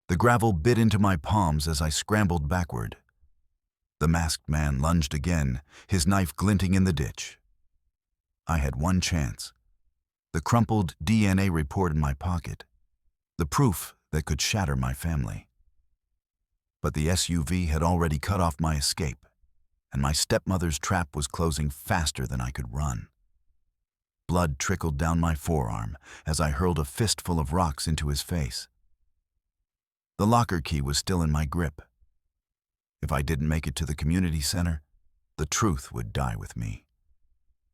The gravel bit into my palms as I scrambled backward. The masked man lunged again, his knife glinting in the ditch. I had one chance. The crumpled DNA report in my pocket. The proof that could shatter my family. But the SUV had already cut off my escape, and my stepmother's trap was closing faster than I could run. Blood trickled down my forearm as I hurled a fistful of rocks into his face. The locker key was still in my grip. If I didn't make it to the community center, the truth would die with me,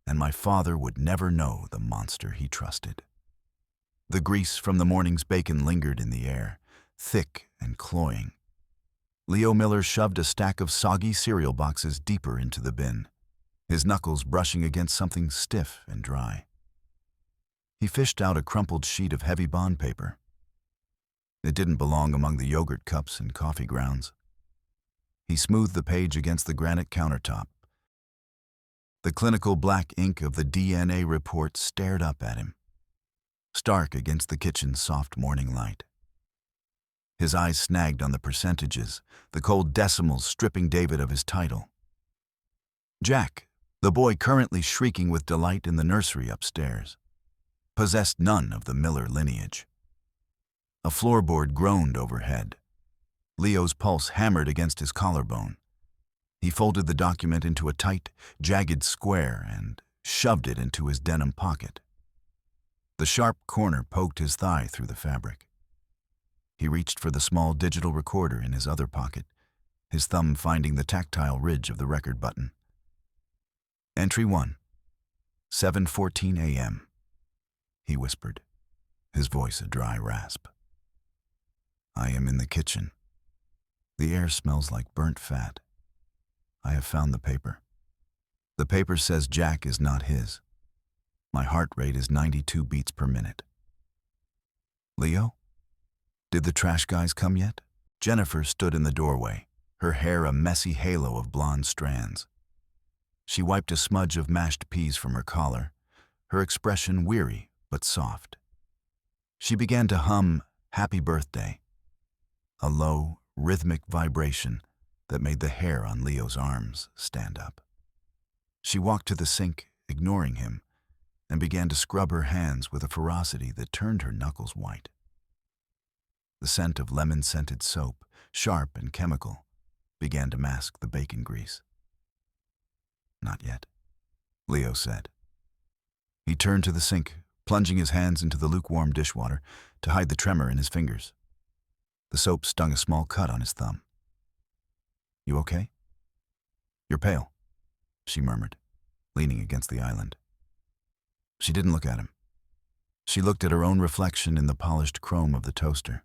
and my father would never know the monster he trusted. The grease from the morning's bacon lingered in the air, thick and cloying. Leo Miller shoved a stack of soggy cereal boxes deeper into the bin, his knuckles brushing against something stiff and dry. He fished out a crumpled sheet of heavy bond paper. It didn't belong among the yogurt cups and coffee grounds. He smoothed the page against the granite countertop. The clinical black ink of the DNA report stared up at him, stark against the kitchen's soft morning light. His eyes snagged on the percentages, the cold decimals stripping David of his title. Jack, the boy currently shrieking with delight in the nursery upstairs, possessed none of the Miller lineage. A floorboard groaned overhead. Leo's pulse hammered against his collarbone. He folded the document into a tight, jagged square and shoved it into his denim pocket. The sharp corner poked his thigh through the fabric. He reached for the small digital recorder in his other pocket, his thumb finding the tactile ridge of the record button. Entry 1, 7:14 a.m., he whispered, his voice a dry rasp. I am in the kitchen. The air smells like burnt fat. I have found the paper. The paper says Jack is not his. My heart rate is 92 beats per minute. Leo? Did the trash guys come yet? Jennifer stood in the doorway, her hair a messy halo of blonde strands. She wiped a smudge of mashed peas from her collar, her expression weary but soft. She began to hum Happy Birthday, a low, rhythmic vibration that made the hair on Leo's arms stand up. She walked to the sink, ignoring him, and began to scrub her hands with a ferocity that turned her knuckles white. The scent of lemon-scented soap, sharp and chemical, began to mask the bacon grease. Not yet, Leo said. He turned to the sink, plunging his hands into the lukewarm dishwater to hide the tremor in his fingers. The soap stung a small cut on his thumb. You okay? You're pale, she murmured, leaning against the island. She didn't look at him. She looked at her own reflection in the polished chrome of the toaster.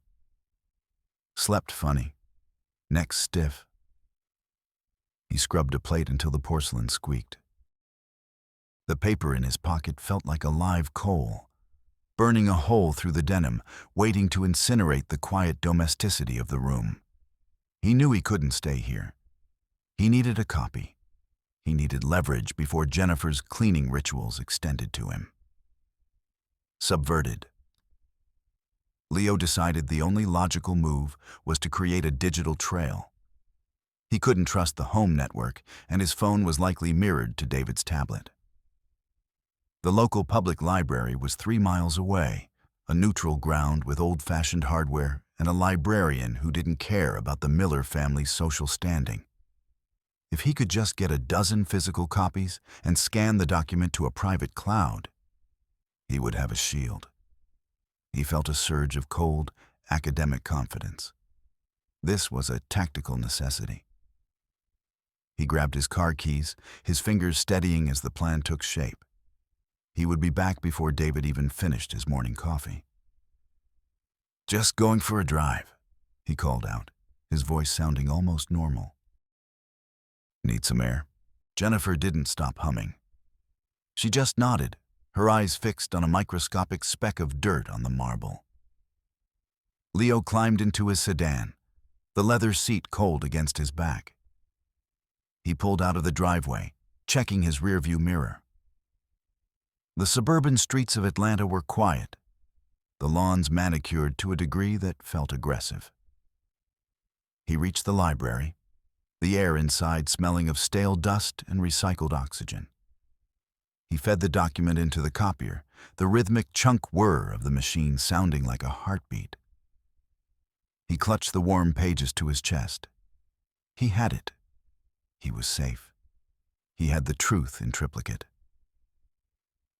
Slept funny, neck stiff. He scrubbed a plate until the porcelain squeaked. The paper in his pocket felt like a live coal, burning a hole through the denim, waiting to incinerate the quiet domesticity of the room. He knew he couldn't stay here. He needed a copy. He needed leverage before Jennifer's cleaning rituals extended to him. Subverted. Leo decided the only logical move was to create a digital trail. He couldn't trust the home network, and his phone was likely mirrored to David's tablet. The local public library was 3 miles away, a neutral ground with old-fashioned hardware and a librarian who didn't care about the Miller family's social standing. If he could just get a dozen physical copies and scan the document to a private cloud, he would have a shield. He felt a surge of cold, academic confidence. This was a tactical necessity. He grabbed his car keys, his fingers steadying as the plan took shape. He would be back before David even finished his morning coffee. Just going for a drive, he called out, his voice sounding almost normal. Need some air? Jennifer didn't stop humming. She just nodded, her eyes fixed on a microscopic speck of dirt on the marble. Leo climbed into his sedan, the leather seat cold against his back. He pulled out of the driveway, checking his rearview mirror. The suburban streets of Atlanta were quiet, the lawns manicured to a degree that felt aggressive. He reached the library, the air inside smelling of stale dust and recycled oxygen. He fed the document into the copier, the rhythmic chunk whir of the machine sounding like a heartbeat. He clutched the warm pages to his chest. He had it. He was safe. He had the truth in triplicate.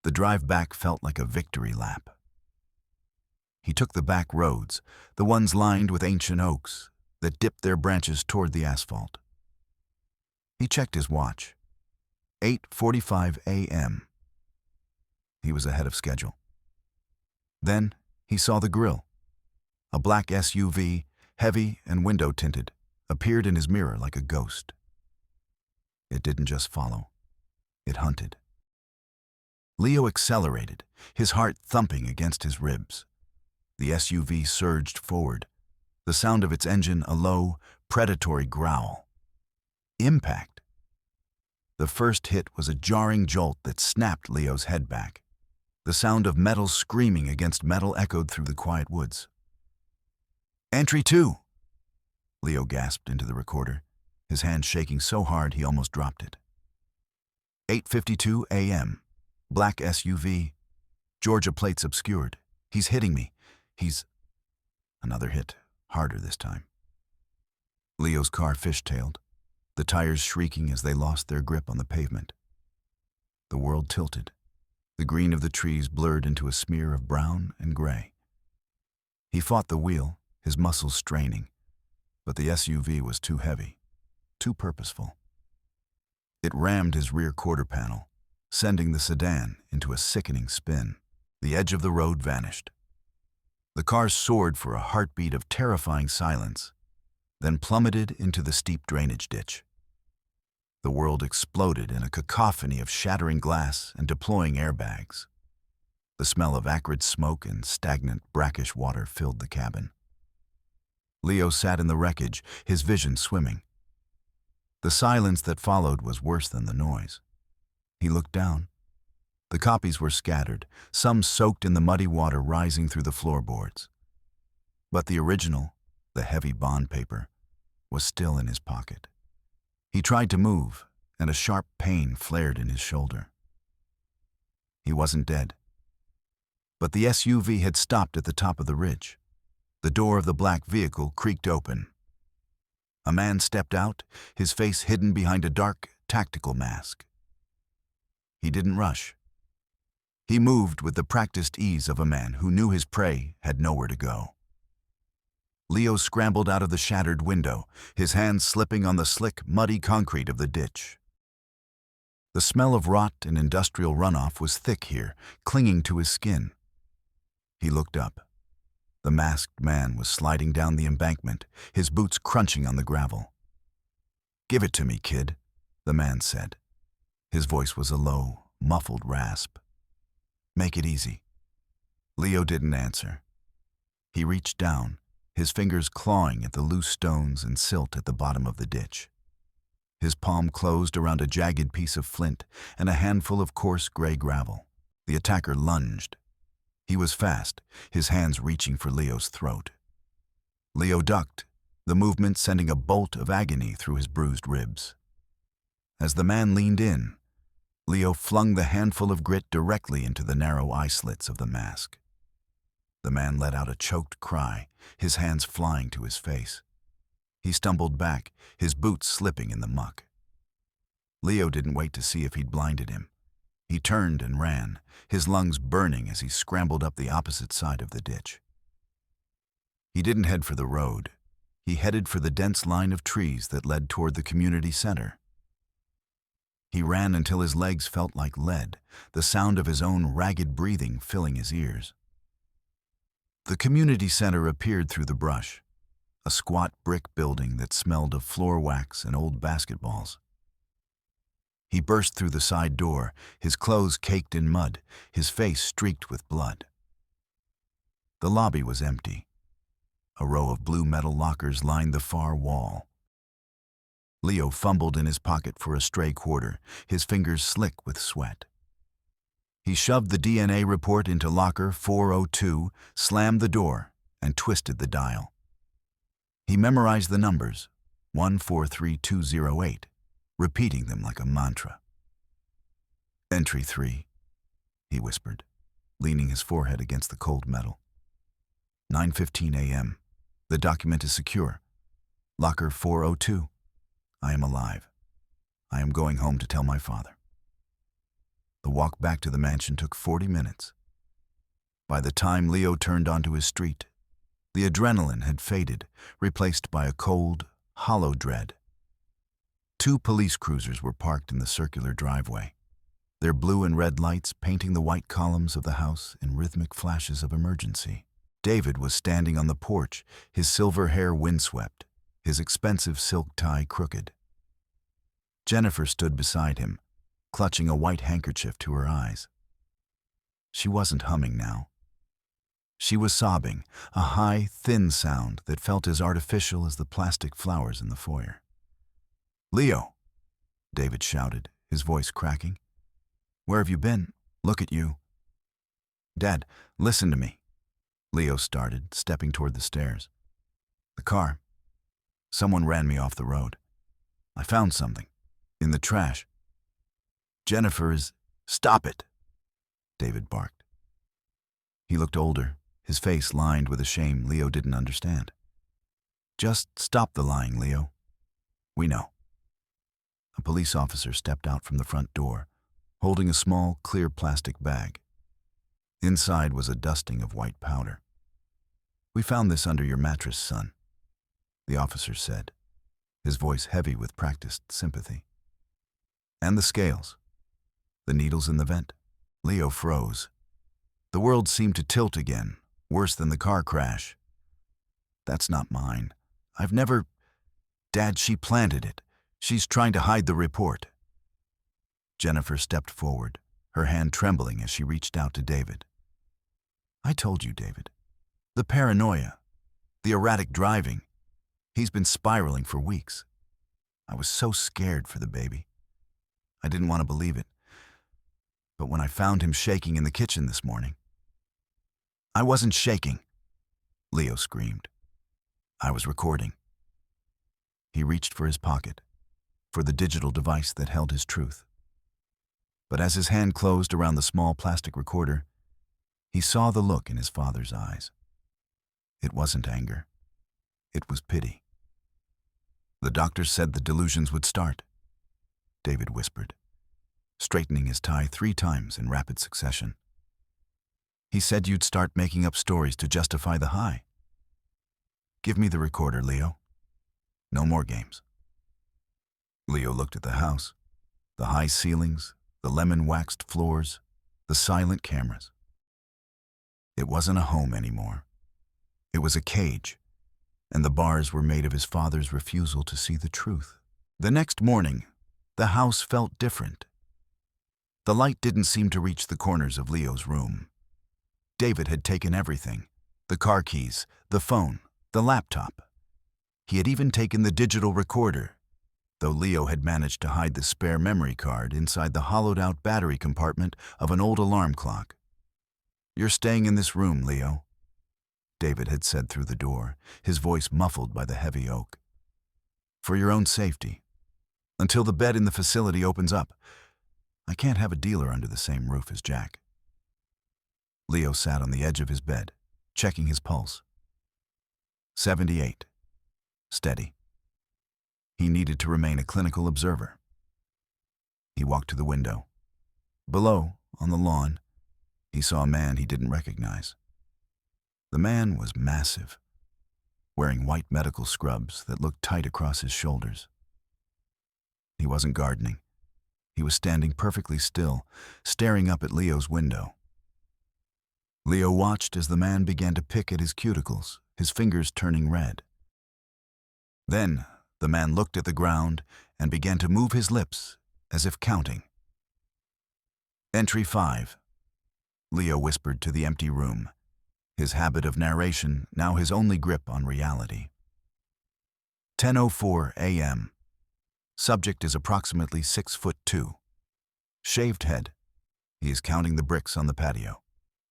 The drive back felt like a victory lap. He took the back roads, the ones lined with ancient oaks that dipped their branches toward the asphalt. He checked his watch. 8:45 a.m. He was ahead of schedule. Then he saw the grill. A black SUV, heavy and window-tinted, appeared in his mirror like a ghost. It didn't just follow. It hunted. Leo accelerated, his heart thumping against his ribs. The SUV surged forward, the sound of its engine a low, predatory growl. Impact. The first hit was a jarring jolt that snapped Leo's head back. The sound of metal screaming against metal echoed through the quiet woods. "Entry 2!" Leo gasped into the recorder, his hand shaking so hard he almost dropped it. 8:52 a.m. Black SUV. Georgia plates obscured. "He's hitting me. He's..." Another hit, harder this time. Leo's car fishtailed, the tires shrieking as they lost their grip on the pavement. The world tilted. The green of the trees blurred into a smear of brown and gray. He fought the wheel, his muscles straining, but the SUV was too heavy, too purposeful. It rammed his rear quarter panel, sending the sedan into a sickening spin. The edge of the road vanished. The car soared for a heartbeat of terrifying silence, then plummeted into the steep drainage ditch. The world exploded in a cacophony of shattering glass and deploying airbags. The smell of acrid smoke and stagnant, brackish water filled the cabin. Leo sat in the wreckage, his vision swimming. The silence that followed was worse than the noise. He looked down. The copies were scattered, some soaked in the muddy water rising through the floorboards. But the original, the heavy bond paper, was still in his pocket. He tried to move, and a sharp pain flared in his shoulder. He wasn't dead. But the SUV had stopped at the top of the ridge. The door of the black vehicle creaked open. A man stepped out, his face hidden behind a dark, tactical mask. He didn't rush. He moved with the practiced ease of a man who knew his prey had nowhere to go. Leo scrambled out of the shattered window, his hands slipping on the slick, muddy concrete of the ditch. The smell of rot and industrial runoff was thick here, clinging to his skin. He looked up. The masked man was sliding down the embankment, his boots crunching on the gravel. "Give it to me, kid," the man said. His voice was a low, muffled rasp. "Make it easy." Leo didn't answer. He reached down, his fingers clawing at the loose stones and silt at the bottom of the ditch. His palm closed around a jagged piece of flint and a handful of coarse gray gravel. The attacker lunged. He was fast, his hands reaching for Leo's throat. Leo ducked, the movement sending a bolt of agony through his bruised ribs. As the man leaned in, Leo flung the handful of grit directly into the narrow eye slits of the mask. The man let out a choked cry, his hands flying to his face. He stumbled back, his boots slipping in the muck. Leo didn't wait to see if he'd blinded him. He turned and ran, his lungs burning as he scrambled up the opposite side of the ditch. He didn't head for the road. He headed for the dense line of trees that led toward the community center. He ran until his legs felt like lead, the sound of his own ragged breathing filling his ears. The community center appeared through the brush, a squat brick building that smelled of floor wax and old basketballs. He burst through the side door, his clothes caked in mud, his face streaked with blood. The lobby was empty. A row of blue metal lockers lined the far wall. Leo fumbled in his pocket for a stray quarter, his fingers slick with sweat. He shoved the DNA report into locker 402, slammed the door, and twisted the dial. He memorized the numbers, 143208, repeating them like a mantra. Entry 3, he whispered, leaning his forehead against the cold metal. 9:15 a.m. The document is secure. Locker 402. I am alive. I am going home to tell my father. The walk back to the mansion took 40 minutes. By the time Leo turned onto his street, the adrenaline had faded, replaced by a cold, hollow dread. 2 police cruisers were parked in the circular driveway, their blue and red lights painting the white columns of the house in rhythmic flashes of emergency. David was standing on the porch, his silver hair windswept, his expensive silk tie crooked. Jennifer stood beside him, clutching a white handkerchief to her eyes. She wasn't humming now. She was sobbing, a high, thin sound that felt as artificial as the plastic flowers in the foyer. "Leo," David shouted, his voice cracking. "Where have you been? Look at you." "Dad, listen to me," Leo started, stepping toward the stairs. "The car. Someone ran me off the road. I found something. In the trash. Jennifer is—" "Stop it," David barked. He looked older, his face lined with a shame Leo didn't understand. "Just stop the lying, Leo. We know." A police officer stepped out from the front door, holding a small, clear plastic bag. Inside was a dusting of white powder. "We found this under your mattress, son," the officer said, his voice heavy with practiced sympathy. "And the scales. The needles in the vent." Leo froze. The world seemed to tilt again, worse than the car crash. "That's not mine. I've never—" "Dad, she planted it. She's trying to hide the report." Jennifer stepped forward, her hand trembling as she reached out to David. "I told you, David. The paranoia, the erratic driving. He's been spiraling for weeks. I was so scared for the baby. I didn't want to believe it. But when I found him shaking in the kitchen this morning—" "I wasn't shaking," Leo screamed. "I was recording." He reached for his pocket, for the digital device that held his truth. But as his hand closed around the small plastic recorder, he saw the look in his father's eyes. It wasn't anger. It was pity. "The doctors said the delusions would start," David whispered, straightening his tie 3 times in rapid succession. "He said you'd start making up stories to justify the high. Give me the recorder, Leo. No more games." Leo looked at the house, the high ceilings, the lemon-waxed floors, the silent cameras. It wasn't a home anymore. It was a cage, and the bars were made of his father's refusal to see the truth. The next morning, the house felt different. The light didn't seem to reach the corners of Leo's room. David had taken everything: the car keys, the phone, the laptop. He had even taken the digital recorder, though Leo had managed to hide the spare memory card inside the hollowed-out battery compartment of an old alarm clock. "You're staying in this room, Leo," David had said through the door, his voice muffled by the heavy oak. "For your own safety. Until the bed in the facility opens up. I can't have a dealer under the same roof as Jack." Leo sat on the edge of his bed, checking his pulse. 78. Steady. He needed to remain a clinical observer. He walked to the window. Below, on the lawn, he saw a man he didn't recognize. The man was massive, wearing white medical scrubs that looked tight across his shoulders. He wasn't gardening. He was standing perfectly still, staring up at Leo's window. Leo watched as the man began to pick at his cuticles, his fingers turning red. Then, the man looked at the ground and began to move his lips, as if counting. "Entry 5, Leo whispered to the empty room, his habit of narration now his only grip on reality. 10:04 a.m. Subject is approximately 6'2". Shaved head. He is counting the bricks on the patio.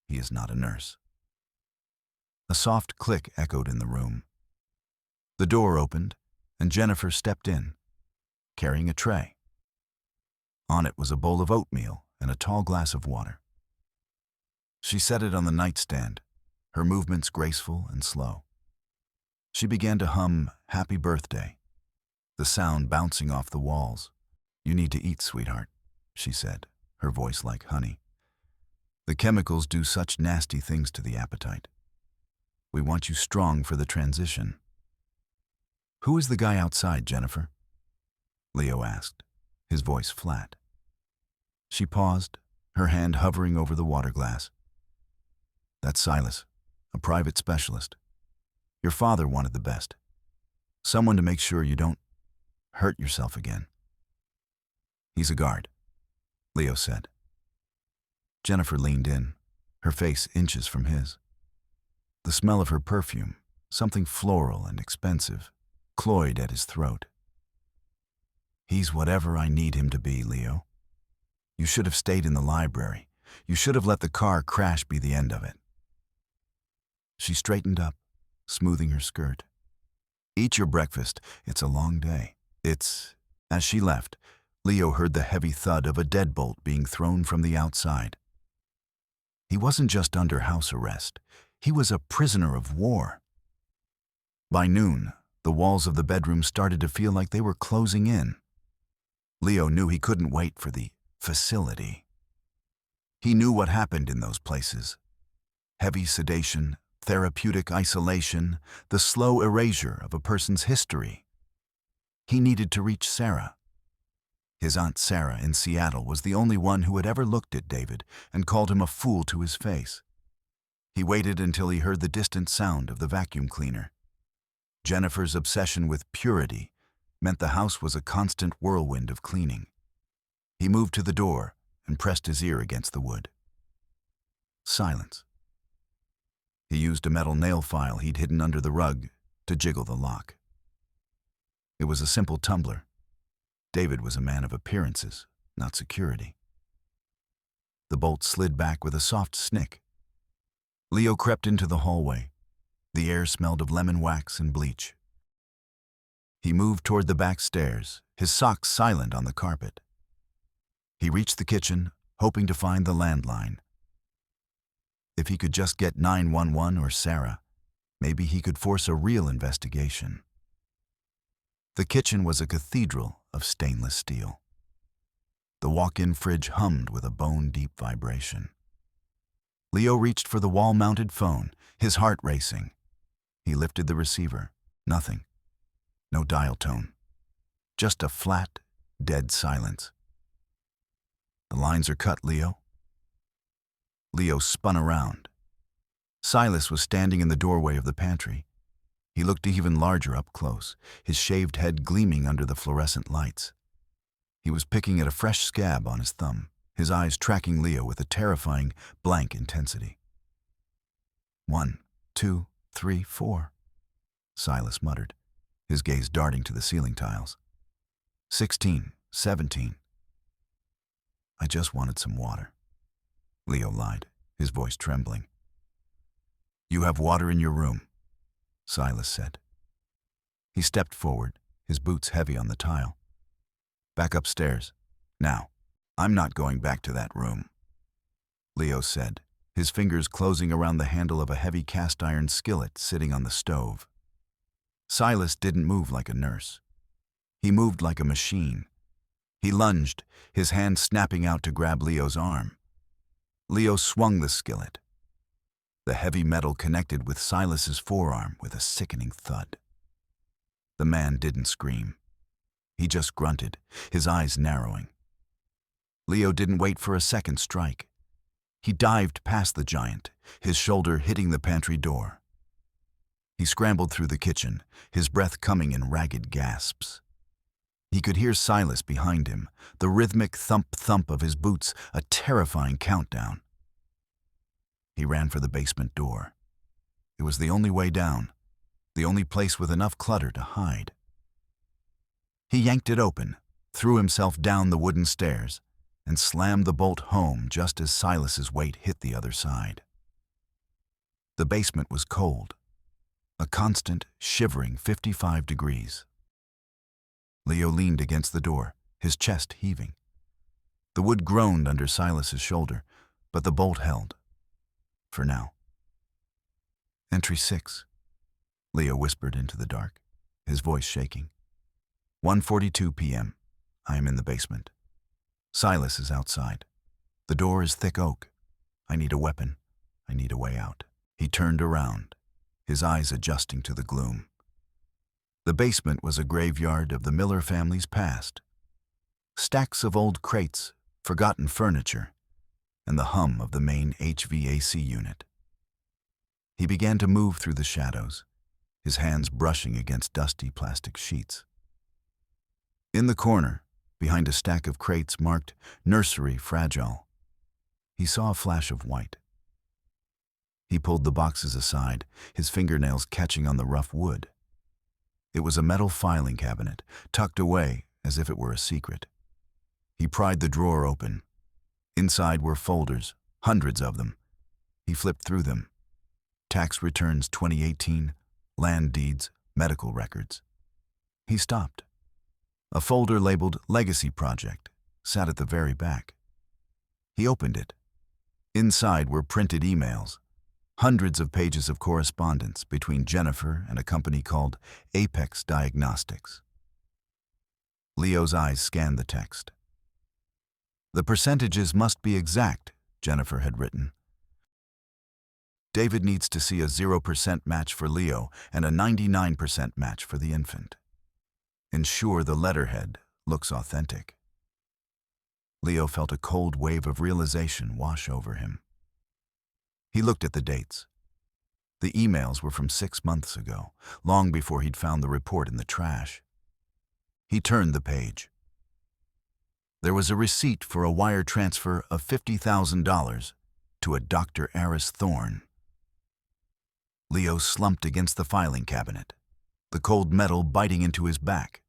He is not a nurse. A soft click echoed in the room. The door opened, and Jennifer stepped in, carrying a tray. On it was a bowl of oatmeal and a tall glass of water. She set it on the nightstand, her movements graceful and slow. She began to hum "Happy Birthday," the sound bouncing off the walls. "You need to eat, sweetheart," she said, her voice like honey. "The chemicals do such nasty things to the appetite. We want you strong for the transition." "Who is the guy outside, Jennifer?" Leo asked, his voice flat. She paused, her hand hovering over the water glass. "That's Silas, a private specialist. Your father wanted the best. Someone to make sure you don't hurt yourself again." "He's a guard," Leo said. Jennifer leaned in, her face inches from his. The smell of her perfume, something floral and expensive, cloyed at his throat. "He's whatever I need him to be, Leo. You should have stayed in the library. You should have let the car crash be the end of it." She straightened up, smoothing her skirt. "Eat your breakfast. It's a long day. As she left, Leo heard the heavy thud of a deadbolt being thrown from the outside. He wasn't just under house arrest. He was a prisoner of war. By noon, the walls of the bedroom started to feel like they were closing in. Leo knew he couldn't wait for the facility. He knew what happened in those places. Heavy sedation, therapeutic isolation, the slow erasure of a person's history. He needed to reach Sarah. His Aunt Sarah in Seattle was the only one who had ever looked at David and called him a fool to his face. He waited until he heard the distant sound of the vacuum cleaner. Jennifer's obsession with purity meant the house was a constant whirlwind of cleaning. He moved to the door and pressed his ear against the wood. Silence. He used a metal nail file he'd hidden under the rug to jiggle the lock. It was a simple tumbler. David was a man of appearances, not security. The bolt slid back with a soft snick. Leo crept into the hallway. The air smelled of lemon wax and bleach. He moved toward the back stairs, his socks silent on the carpet. He reached the kitchen, hoping to find the landline. If he could just get 911 or Sarah, maybe he could force a real investigation. The kitchen was a cathedral of stainless steel. The walk-in fridge hummed with a bone-deep vibration. Leo reached for the wall-mounted phone, his heart racing. He lifted the receiver. Nothing. No dial tone. Just a flat, dead silence. "The lines are cut, Leo." Leo spun around. Silas was standing in the doorway of the pantry. He looked even larger up close, his shaved head gleaming under the fluorescent lights. He was picking at a fresh scab on his thumb, his eyes tracking Leo with a terrifying, blank intensity. 1, 2, 3, 4, Silas muttered, his gaze darting to the ceiling tiles. 16, 17. "I just wanted some water," Leo lied, his voice trembling. "You have water in your room," Silas said. He stepped forward, his boots heavy on the tile. "Back upstairs. Now." "I'm not going back to that room," Leo said, his fingers closing around the handle of a heavy cast-iron skillet sitting on the stove. Silas didn't move like a nurse. He moved like a machine. He lunged, his hand snapping out to grab Leo's arm. Leo swung the skillet. The heavy metal connected with Silas's forearm with a sickening thud. The man didn't scream. He just grunted, his eyes narrowing. Leo didn't wait for a second strike. He dived past the giant, his shoulder hitting the pantry door. He scrambled through the kitchen, his breath coming in ragged gasps. He could hear Silas behind him, the rhythmic thump-thump of his boots, a terrifying countdown. He ran for the basement door. It was the only way down, the only place with enough clutter to hide. He yanked it open, threw himself down the wooden stairs, and slammed the bolt home just as Silas's weight hit the other side. The basement was cold. A constant, shivering 55 degrees. Leo leaned against the door, his chest heaving. The wood groaned under Silas's shoulder, but the bolt held. For now. Entry 6. Leo whispered into the dark, his voice shaking. 1:42 p.m. I am in the basement. Silas is outside. The door is thick oak. I need a weapon. I need a way out. He turned around, his eyes adjusting to the gloom. The basement was a graveyard of the Miller family's past. Stacks of old crates, forgotten furniture, and the hum of the main HVAC unit. He began to move through the shadows, his hands brushing against dusty plastic sheets. In the corner, behind a stack of crates marked "Nursery Fragile," he saw a flash of white. He pulled the boxes aside, his fingernails catching on the rough wood. It was a metal filing cabinet, tucked away as if it were a secret. He pried the drawer open. Inside were folders, hundreds of them. He flipped through them. Tax returns 2018, land deeds, medical records. He stopped. A folder labeled "Legacy Project" sat at the very back. He opened it. Inside were printed emails, hundreds of pages of correspondence between Jennifer and a company called Apex Diagnostics. Leo's eyes scanned the text. The percentages must be exact, Jennifer had written. David needs to see a 0% match for Leo and a 99% match for the infant. Ensure the letterhead looks authentic. Leo felt a cold wave of realization wash over him. He looked at the dates. The emails were from 6 months ago, long before he'd found the report in the trash. He turned the page. There was a receipt for a wire transfer of $50,000 to a Dr. Aris Thorne. Leo slumped against the filing cabinet, the cold metal biting into his back.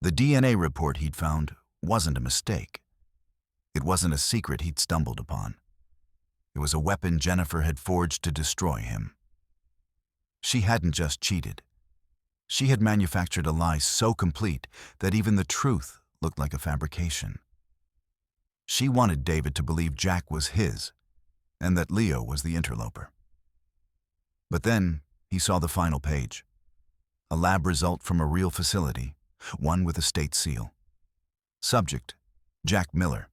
The DNA report he'd found wasn't a mistake. It wasn't a secret he'd stumbled upon. It was a weapon Jennifer had forged to destroy him. She hadn't just cheated. She had manufactured a lie so complete that even the truth looked like a fabrication. She wanted David to believe Jack was his, and that Leo was the interloper. But then he saw the final page. A lab result from a real facility, one with a state seal. Subject, Jack Miller.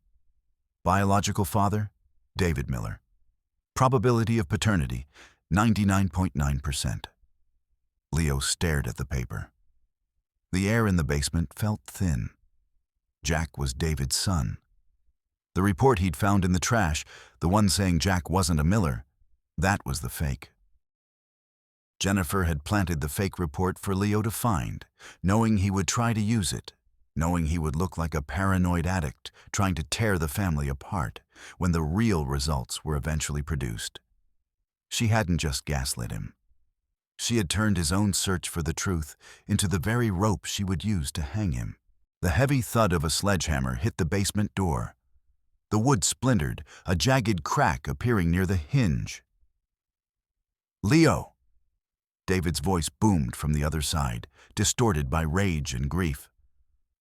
Biological father, David Miller. Probability of paternity, 99.9%. Leo stared at the paper. The air in the basement felt thin. Jack was David's son. The report he'd found in the trash, the one saying Jack wasn't a Miller, that was the fake. Jennifer had planted the fake report for Leo to find, knowing he would try to use it, knowing he would look like a paranoid addict trying to tear the family apart when the real results were eventually produced. She hadn't just gaslit him. She had turned his own search for the truth into the very rope she would use to hang him. The heavy thud of a sledgehammer hit the basement door. The wood splintered, a jagged crack appearing near the hinge. "Leo!" David's voice boomed from the other side, distorted by rage and grief.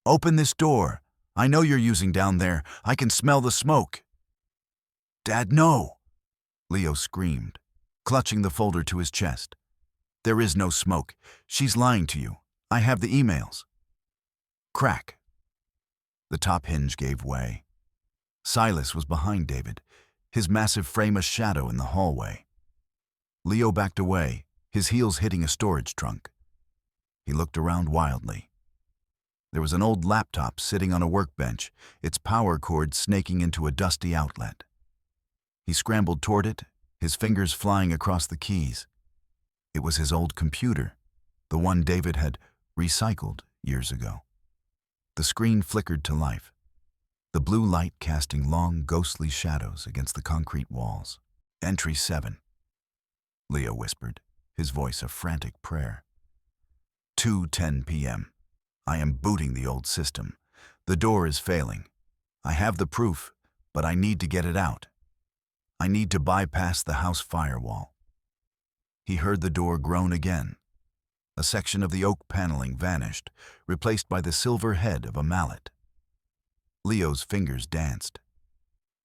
"Open this door. I know you're using down there. I can smell the smoke." "Dad, no!" Leo screamed, clutching the folder to his chest. "There is no smoke. She's lying to you. I have the emails." Crack. The top hinge gave way. Silas was behind David, his massive frame a shadow in the hallway. Leo backed away, his heels hitting a storage trunk. He looked around wildly. There was an old laptop sitting on a workbench, its power cord snaking into a dusty outlet. He scrambled toward it, his fingers flying across the keys. It was his old computer, the one David had recycled years ago. The screen flickered to life, the blue light casting long, ghostly shadows against the concrete walls. "Entry 7. Leo whispered, his voice a frantic prayer. 2:10 p.m. I am booting the old system. The door is failing. I have the proof, but I need to get it out. I need to bypass the house firewall. He heard the door groan again. A section of the oak paneling vanished, replaced by the silver head of a mallet. Leo's fingers danced.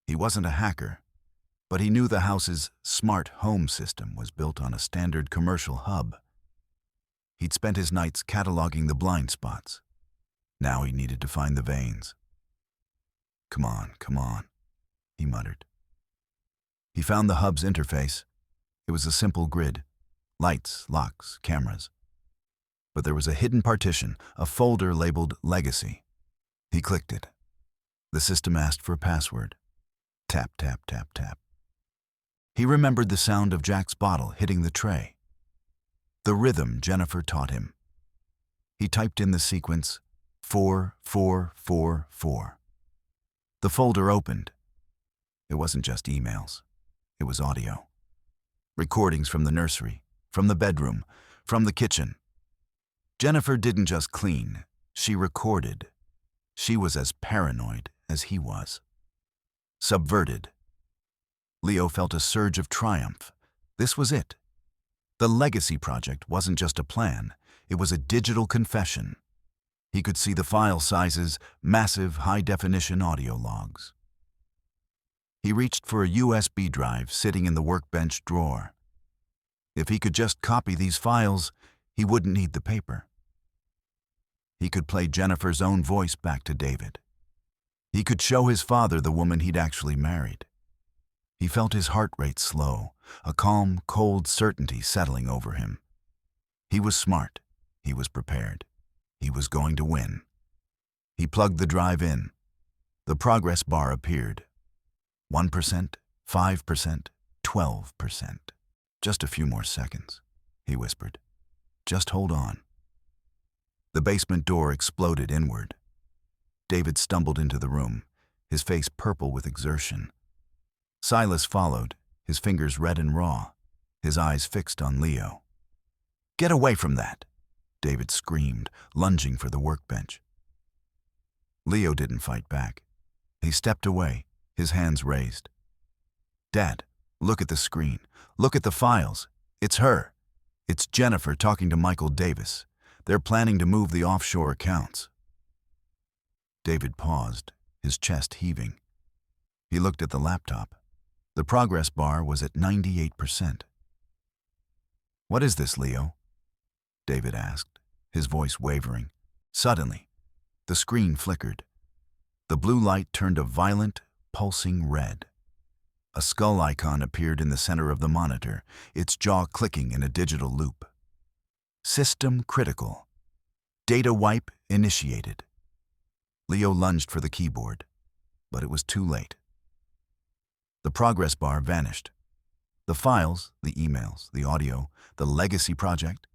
He wasn't a hacker, but he knew the house's smart home system was built on a standard commercial hub. He'd spent his nights cataloging the blind spots. Now he needed to find the veins. Come on, he muttered. He found the hub's interface. It was a simple grid. Lights, locks, cameras. But there was a hidden partition, a folder labeled Legacy. He clicked it. The system asked for a password. Tap, tap, tap, tap. He remembered the sound of Jack's bottle hitting the tray. The rhythm Jennifer taught him. He typed in the sequence 4444. The folder opened. It wasn't just emails. It was audio. Recordings from the nursery, from the bedroom, from the kitchen. Jennifer didn't just clean, she recorded. She was as paranoid as he was. Subverted. Leo felt a surge of triumph. This was it. The Legacy Project wasn't just a plan, it was a digital confession. He could see the file sizes, massive high-definition audio logs. He reached for a USB drive sitting in the workbench drawer. If he could just copy these files, he wouldn't need the paper. He could play Jennifer's own voice back to David. He could show his father the woman he'd actually married. He felt his heart rate slow, a calm, cold certainty settling over him. He was smart. He was prepared. He was going to win. He plugged the drive in. The progress bar appeared. 1%, 5%, 12%. Just a few more seconds, he whispered. Just hold on. The basement door exploded inward. David stumbled into the room, his face purple with exertion. Silas followed, his fingers red and raw, his eyes fixed on Leo. "Get away from that!" David screamed, lunging for the workbench. Leo didn't fight back. He stepped away, his hands raised. "Dad, look at the screen. Look at the files. It's her. It's Jennifer talking to Michael Davis. They're planning to move the offshore accounts." David paused, his chest heaving. He looked at the laptop. The progress bar was at 98%. "What is this, Leo?" David asked, his voice wavering. Suddenly, the screen flickered. The blue light turned a violent, pulsing red. A skull icon appeared in the center of the monitor, its jaw clicking in a digital loop. System critical. Data wipe initiated. Leo lunged for the keyboard, but it was too late. The progress bar vanished. The files, the emails, the audio, the Legacy Project,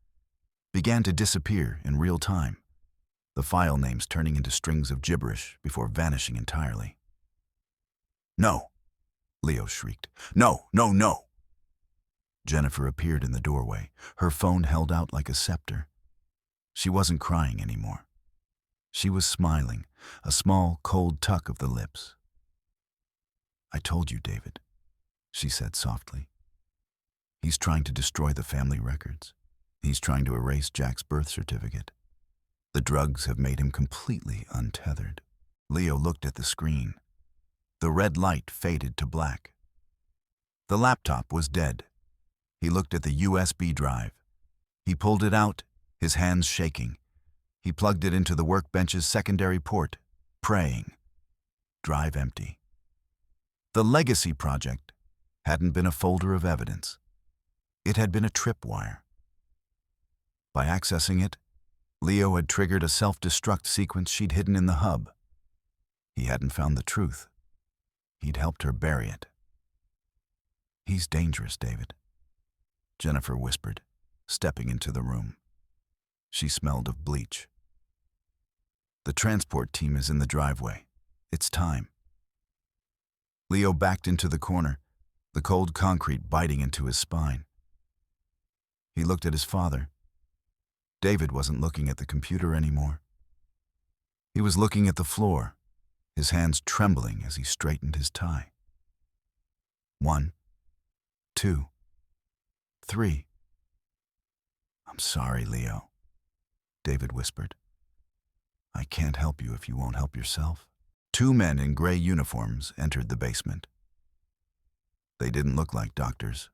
began to disappear in real time, the file names turning into strings of gibberish before vanishing entirely. "No!" Leo shrieked. "No, no, no!" Jennifer appeared in the doorway, her phone held out like a scepter. She wasn't crying anymore. She was smiling, a small, cold tuck of the lips. "I told you, David," she said softly. "He's trying to destroy the family records. He's trying to erase Jack's birth certificate. The drugs have made him completely untethered." Leo looked at the screen. The red light faded to black. The laptop was dead. He looked at the USB drive. He pulled it out, his hands shaking. He plugged it into the workbench's secondary port, praying. Drive empty. The Legacy Project hadn't been a folder of evidence. It had been a tripwire. By accessing it, Leo had triggered a self-destruct sequence she'd hidden in the hub. He hadn't found the truth. He'd helped her bury it. "He's dangerous, David," Jennifer whispered, stepping into the room. She smelled of bleach. "The transport team is in the driveway. It's time." Leo backed into the corner, the cold concrete biting into his spine. He looked at his father. David wasn't looking at the computer anymore. He was looking at the floor, his hands trembling as he straightened his tie. 1, 2, 3. I'm sorry, Leo, David whispered. I can't help you if you won't help yourself. Two men in gray uniforms entered the basement. They didn't look like doctors.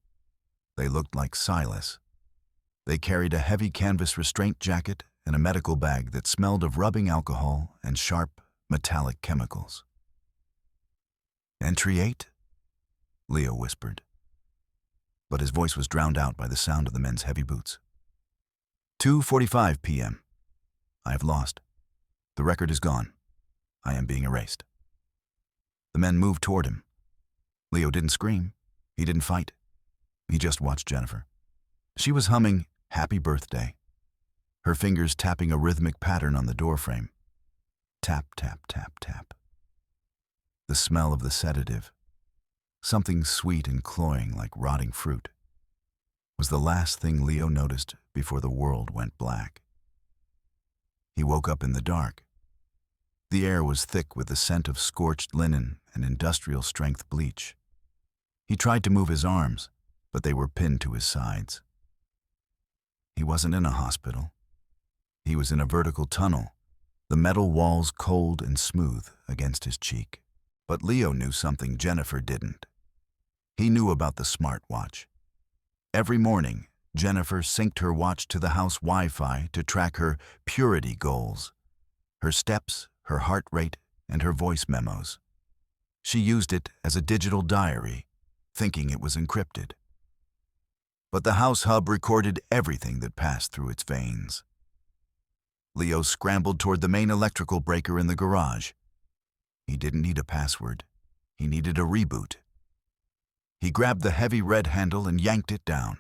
They looked like Silas. They carried a heavy canvas restraint jacket and a medical bag that smelled of rubbing alcohol and sharp, metallic chemicals. Entry 8? Leo whispered. But his voice was drowned out by the sound of the men's heavy boots. 2:45 p.m. I have lost. The record is gone. I am being erased. The men moved toward him. Leo didn't scream. He didn't fight. He just watched Jennifer. She was humming Happy Birthday, her fingers tapping a rhythmic pattern on the doorframe. Tap, tap, tap, tap. The smell of the sedative, something sweet and cloying like rotting fruit, was the last thing Leo noticed before the world went black. He woke up in the dark. The air was thick with the scent of scorched linen and industrial-strength bleach. He tried to move his arms, but they were pinned to his sides. He wasn't in a hospital. He was in a vertical tunnel, the metal walls cold and smooth against his cheek. But Leo knew something Jennifer didn't. He knew about the smartwatch. Every morning, Jennifer synced her watch to the house Wi-Fi to track her purity goals, her steps, her heart rate, and her voice memos. She used it as a digital diary, thinking it was encrypted. But the house hub recorded everything that passed through its veins. Leo scrambled toward the main electrical breaker in the garage. He didn't need a password. He needed a reboot. He grabbed the heavy red handle and yanked it down.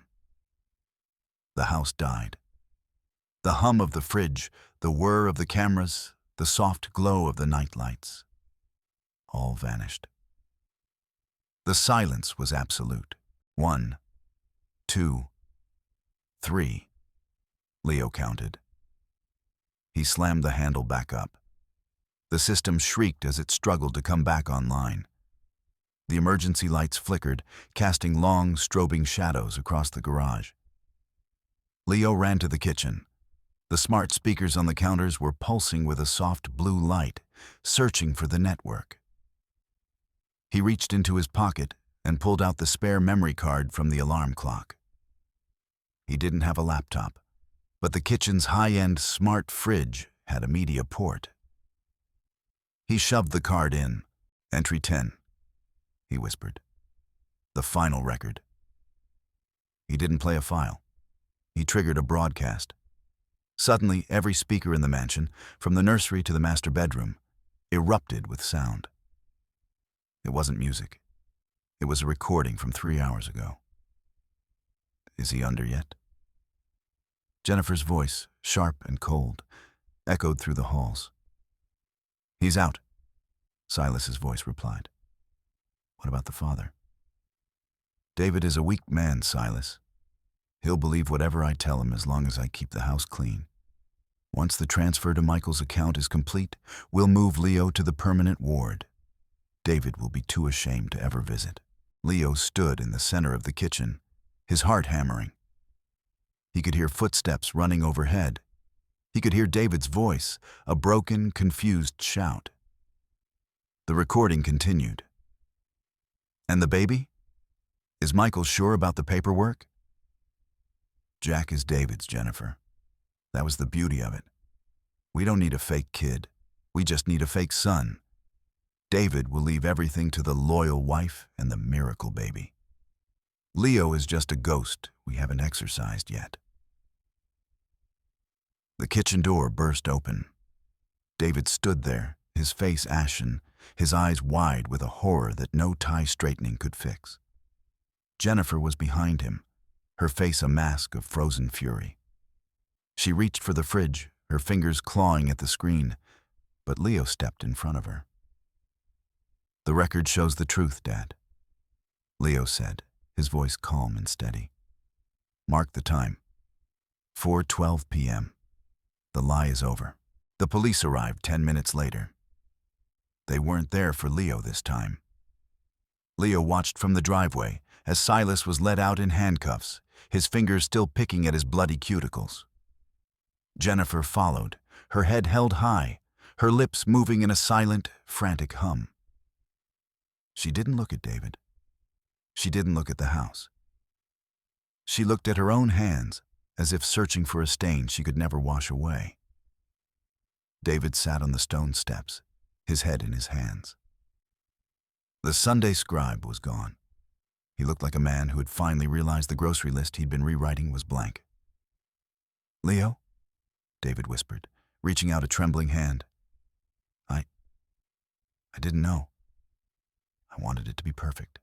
The house died. The hum of the fridge, the whir of the cameras, the soft glow of the night lights, all vanished. The silence was absolute. 1, 2, 3, Leo counted. He slammed the handle back up. The system shrieked as it struggled to come back online. The emergency lights flickered, casting long, strobing shadows across the garage. Leo ran to the kitchen. The smart speakers on the counters were pulsing with a soft blue light, searching for the network. He reached into his pocket and pulled out the spare memory card from the alarm clock. He didn't have a laptop, but the kitchen's high-end smart fridge had a media port. He shoved the card in. Entry 10, he whispered. The final record. He didn't play a file. He triggered a broadcast. Suddenly, every speaker in the mansion, from the nursery to the master bedroom, erupted with sound. It wasn't music. It was a recording from 3 hours ago. Is he under yet? Jennifer's voice, sharp and cold, echoed through the halls. He's out, Silas's voice replied. What about the father? David is a weak man, Silas. He'll believe whatever I tell him as long as I keep the house clean. Once the transfer to Michael's account is complete, we'll move Leo to the permanent ward. David will be too ashamed to ever visit. Leo stood in the center of the kitchen, his heart hammering. He could hear footsteps running overhead. He could hear David's voice, a broken, confused shout. The recording continued. And the baby? Is Michael sure about the paperwork? Jack is David's, Jennifer. That was the beauty of it. We don't need a fake kid. We just need a fake son. David will leave everything to the loyal wife and the miracle baby. Leo is just a ghost we haven't exorcised yet. The kitchen door burst open. David stood there, his face ashen, his eyes wide with a horror that no tie straightening could fix. Jennifer was behind him, her face a mask of frozen fury. She reached for the fridge, her fingers clawing at the screen, but Leo stepped in front of her. The record shows the truth, Dad, Leo said, his voice calm and steady. Mark the time. 4:12 p.m. The lie is over. The police arrived 10 minutes later. They weren't there for Leo this time. Leo watched from the driveway as Silas was led out in handcuffs, his fingers still picking at his bloody cuticles. Jennifer followed, her head held high, her lips moving in a silent, frantic hum. She didn't look at David. She didn't look at the house. She looked at her own hands, as if searching for a stain she could never wash away. David sat on the stone steps, his head in his hands. The Sunday scribe was gone. He looked like a man who had finally realized the grocery list he'd been rewriting was blank. "Leo?" David whispered, reaching out a trembling hand. I didn't know. I wanted it to be perfect."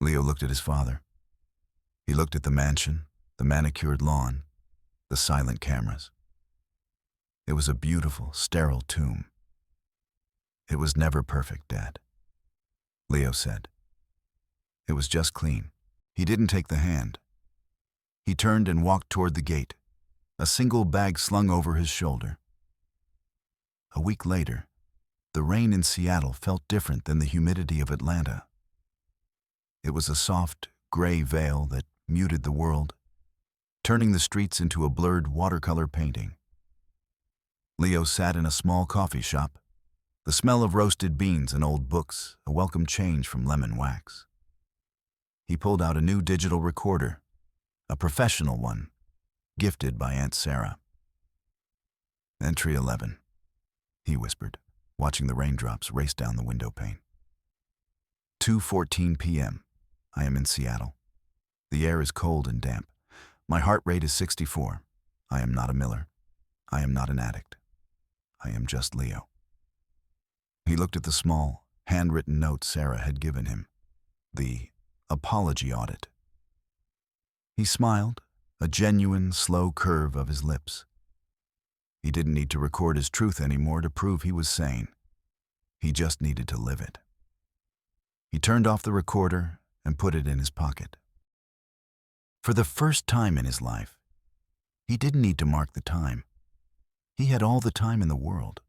Leo looked at his father. He looked at the mansion, the manicured lawn, the silent cameras. It was a beautiful, sterile tomb. "It was never perfect, Dad," Leo said. "It was just clean." He didn't take the hand. He turned and walked toward the gate, a single bag slung over his shoulder. A week later, the rain in Seattle felt different than the humidity of Atlanta. It was a soft, gray veil that muted the world, turning the streets into a blurred watercolor painting. Leo sat in a small coffee shop, the smell of roasted beans and old books a welcome change from lemon wax. He pulled out a new digital recorder, a professional one, gifted by Aunt Sarah. "Entry 11, he whispered, watching the raindrops race down the window pane. 2:14 p.m. I am in Seattle. The air is cold and damp. My heart rate is 64. I am not a Miller. I am not an addict. I am just Leo." He looked at the small, handwritten note Sarah had given him, the apology audit. He smiled, a genuine, slow curve of his lips. He didn't need to record his truth anymore to prove he was sane. He just needed to live it. He turned off the recorder and put it in his pocket. For the first time in his life, he didn't need to mark the time. He had all the time in the world.